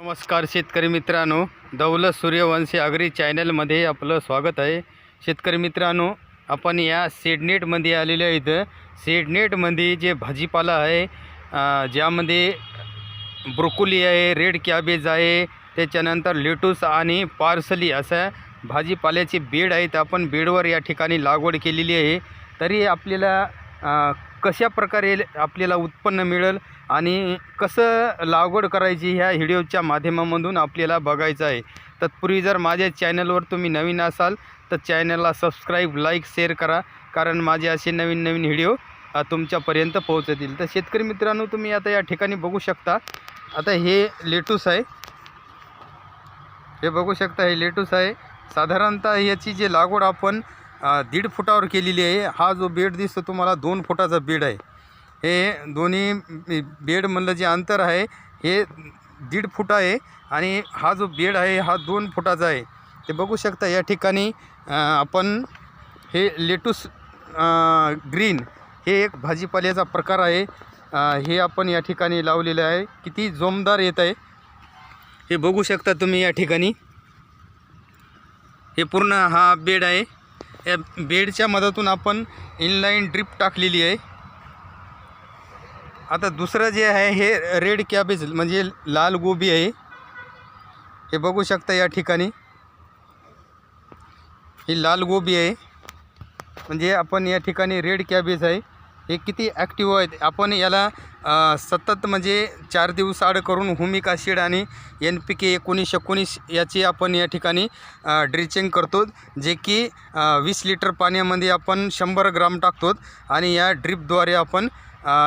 नमस्कार शेतकरी मित्रांनो, दौलत सूर्यवंशी अग्री चॅनलमध्ये आपलं स्वागत आहे। शेतकरी मित्रांनो, आपण या सीडनेटमध्ये आलेले आहेत। सीडनेटमध्ये जे भाजीपाला आहे ज्यामध्ये ब्रोकोली आहे, रेड कॅबेज आहे, त्याच्यानंतर लेटूस आणि पार्सली अशा भाजीपाल्याची बेड आहेत। आपण बेडवर या ठिकाणी लागवड केलेली आहे। तरी आपल्याला कशा प्रकारे आपल्याला उत्पन्न मिळेल आणि कसं लागवड करायची ह्या व्हिडिओच्या माध्यमामधून आपल्याला बघायचं आहे। तत्पूर्वी जर माझ्या चॅनलवर तुम्ही नवीन असाल तर चॅनलला सबस्क्राईब, लाईक, शेअर करा, कारण माझे असे नवीन नवीन व्हिडिओ तुमच्यापर्यंत पोहोचतील। तर शेतकरी मित्रांनो, तुम्ही आता या ठिकाणी बघू शकता। आता हे लेटूस आहे, हे बघू शकता, हे लेटूस आहे। साधारणतः याची जी लागवड आपण 1.5 फुटावर केलेली आहे। हा जो बेड दिसतो तुम्हाला 2 फुटाचा बेड आहे। हे दोन्ही बेड मधलं जे अंतर आहे हे 1.5 फूट आहे आणि हा जो बेड आहे हा 2 फुटाचा आहे। ते बघू शकता या ठिकाणी आपण हे लेटूस ग्रीन हे एक भाजीपाल्याचा प्रकार आहे। हे आपण या ठिकाणी लावलेले आहे। किती जोमदार येत आहे हे बघू शकता तुम्ही या ठिकाणी। हे पूर्ण हा बेड आहे। या बेडच्या मदतीने आपण इनलाइन ड्रिप टाकलेली आहे। आता दुसरं जे आहे हे रेड कॅबेज म्हणजे लाल गोबी आहे। हे बघू शकता या ठिकाणी, ही लाल गोबी आहे, म्हणजे आपण या ठिकाणी रेड कॅबेज आहे। हे किती ॲक्टिव्ह आहेत। आपण याला सतत म्हणजे 4 दिवस आड करून हुमिक ॲसिड आणि NPK 19-19 याची आपण या ठिकाणी ड्रिचिंग करतो, जे की 20 लिटर पाण्यामध्ये आपण 100 ग्राम टाकतो आणि या ड्रिपद्वारे आपण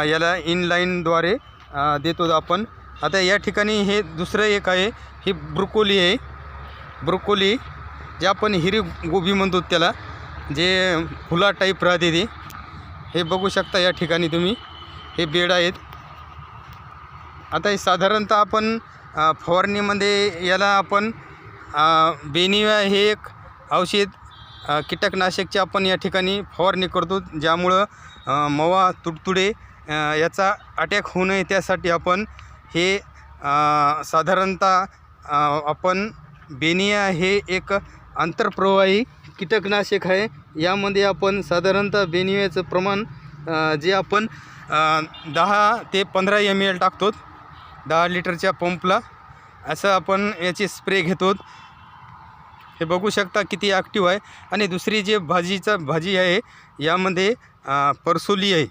याला इनलाईनद्वारे देतो आपण। आता या ठिकाणी हे दुसरं एक आहे, ही ब्रोकोली आहे। ब्रोकोली जे आपण हिरवी गोबी म्हणतो त्याला, जे फुला टाईप राहते ती। हे बघू शकता या ठिकाणी तुम्ही, हे बेड आहेत। आता हे साधारणतः आपण फवारणीमध्ये याला आपण बेनिवा हे एक औषध कीटकनाशकचे आपण या ठिकाणी फवारणी करतो, ज्यामुळं मवा, तुडतुडे याचा अटॅक होऊ नये त्यासाठी आपण हे साधारणतः आपण बेनिया हे एक आंतरप्रवाही कीटकनाशक आहे। यामध्ये आपण साधारणतः बेनियाचं प्रमाण जे आपण 10 ते 15 ml टाकतो 10 लिटरच्या पंपला, असं आपण याची स्प्रे घेतो। हे बघू शकता किती ॲक्टिव्ह आहे। आणि दुसरी जे भाजी आहे यामध्ये परसोली आहे।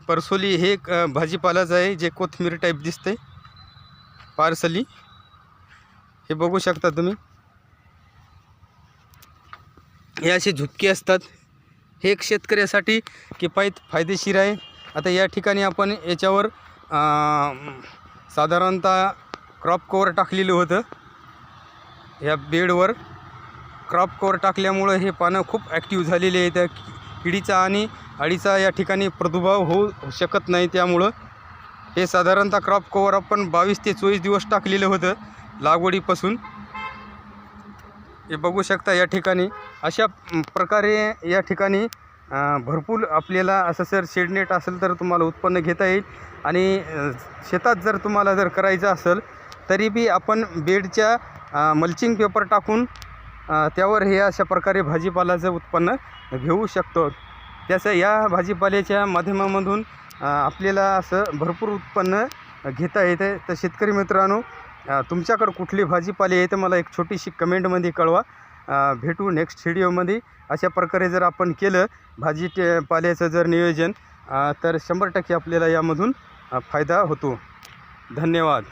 परसोली हे एक भाजीपालाच आहे, जे कोथिंबीर टाईप दिसते, पार्सली। हे बघू शकता तुम्ही, हे असे झुपके असतात। हे एक शेतकऱ्यासाठी किफायत फायदेशीर आहे। आता या ठिकाणी आपण याच्यावर साधारणतः क्रॉप कवर टाकलेलं होतं। या बेडवर क्रॉप कवर टाकल्यामुळं हे पानं खूप ॲक्टिव्ह झालेले आहेत। किडीचा आणि अळीचा या ठिकाणी प्रादुर्भाव होऊ शकत नाही, त्यामुळं हे साधारणतः क्रॉप कवर आपण 22 ते 24 दिवस टाकलेलं होतं लागवडीपासून। हे बघू शकता या ठिकाणी, अशा प्रकारे या ठिकाणी भरपूर आपल्याला असं जर सीडनेट असेल तर तुम्हाला उत्पन्न घेता येईल। आणि शेतात जर तुम्हाला जर करायचं असेल तरी बी आपण बेडच्या मल्चिंग पेपर टाकून त्यावर हे अशा प्रकारे भाजीपाल्याचं उत्पन्न घेऊ शकतो। त्याचं या भाजीपाल्याच्या माध्यमामधून आपल्याला असं भरपूर उत्पन्न घेता येते। तर शेतकरी मित्रांनो, तुमच्याकडे कुठली भाजीपाले आहे तर मला एक छोटीशी कमेंटमध्ये कळवा। भेटू नेक्स्ट व्हिडिओमध्ये। अशा प्रकारे जर आपण केलं भाजीपाल्याचं जर नियोजन तर 100% आपल्याला यामधून फायदा होतो। धन्यवाद।